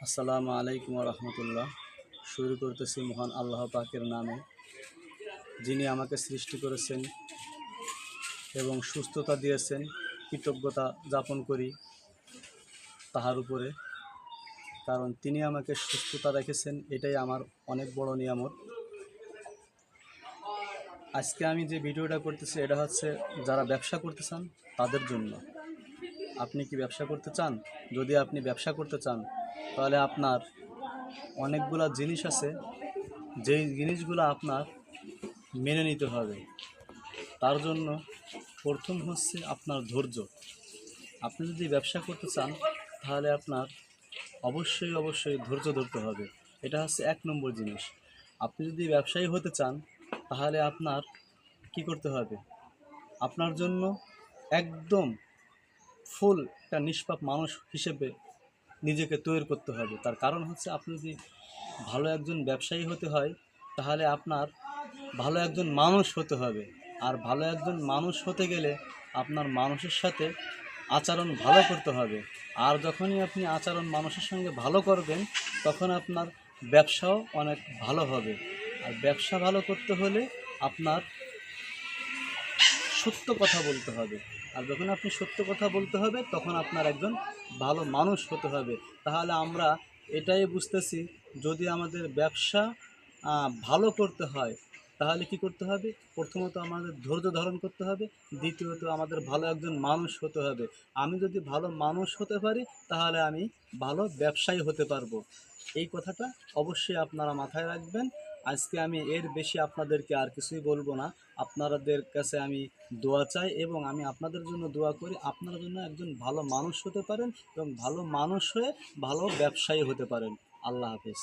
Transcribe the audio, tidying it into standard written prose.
আসসালামু আলাইকুম রহমতুল্লাহ। শুরু করতেছি মহান আল্লাহ পাকের নামে, যিনি আমাকে সৃষ্টি করেছেন এবং সুস্থতা দিয়েছেন। কৃতজ্ঞতা যাপন করি তাহার উপরে, কারণ তিনি আমাকে সুস্থতা রেখেছেন, এটাই আমার অনেক বড় নিয়ামত। আজকে আমি যে ভিডিওটা করতেছি এটা হচ্ছে যারা ব্যবসা করতে চান তাদের জন্য। আপনি কি ব্যবসা করতে চান? যদি আপনি ব্যবসা করতে চান তাহলে আপনার অনেকগুলা জিনিস আছে, যেই জিনিসগুলো আপনার মেনে নিতে হবে। তার জন্য প্রথম হচ্ছে আপনার ধৈর্য। আপনি যদি ব্যবসা করতে চান তাহলে আপনার অবশ্যই ধৈর্য ধরতে হবে। এটা হচ্ছে 1 নম্বর জিনিস। আপনি যদি ব্যবসায়ী হতে চান তাহলে আপনার কি করতে হবে? আপনার জন্য একদম ফুল একটা নিষ্পাপ মানুষ হিসেবে নিজেকে তৈরি করতে হবে। তার কারণ হচ্ছে, আপনি যদি ভালো একজন ব্যবসায়ী হতে হয় তাহলে আপনার ভালো একজন মানুষ হতে হবে। আর ভালো একজন মানুষ হতে গেলে আপনার মানুষের সাথে আচরণ ভালো করতে হবে। আর যখনই আপনি আচরণ মানুষের সঙ্গে ভালো করবেন তখন আপনার ব্যবসাও অনেক ভালো হবে। আর ব্যবসা ভালো করতে হলে আপনার সত্য কথা বলতে হবে। আর যখন আপনি সত্য কথা বলতে হবে তখন আপনার একজন ভালো মানুষ হতে হবে। তাহলে আমরা এটাই বুঝতেছি, যদি আমাদের ব্যবসা ভালো করতে হয় তাহলে কি করতে হবে? প্রথমত আমাদের ধৈর্য ধারণ করতে হবে, দ্বিতীয়ত আমাদের ভালো একজন মানুষ হতে হবে। আমি যদি ভালো মানুষ হতে পারি তাহলে আমি ভালো ব্যবসায়ী হতে পারবো। এই কথাটা অবশ্যই আপনারা মাথায় রাখবেন। আজকে আমি এর বেশি আপনাদেরকে আর কিছুই বলবো না। আপনাদের কাছে আমি দোয়া চাই এবং আমি আপনাদের জন্য দোয়া করি আপনারা জন্য একজন ভালো মানুষ হতে পারেন এবং ভালো মানুষ হয়ে ভালো ব্যবসায়ী হতে পারেন। আল্লাহ হাফেজ।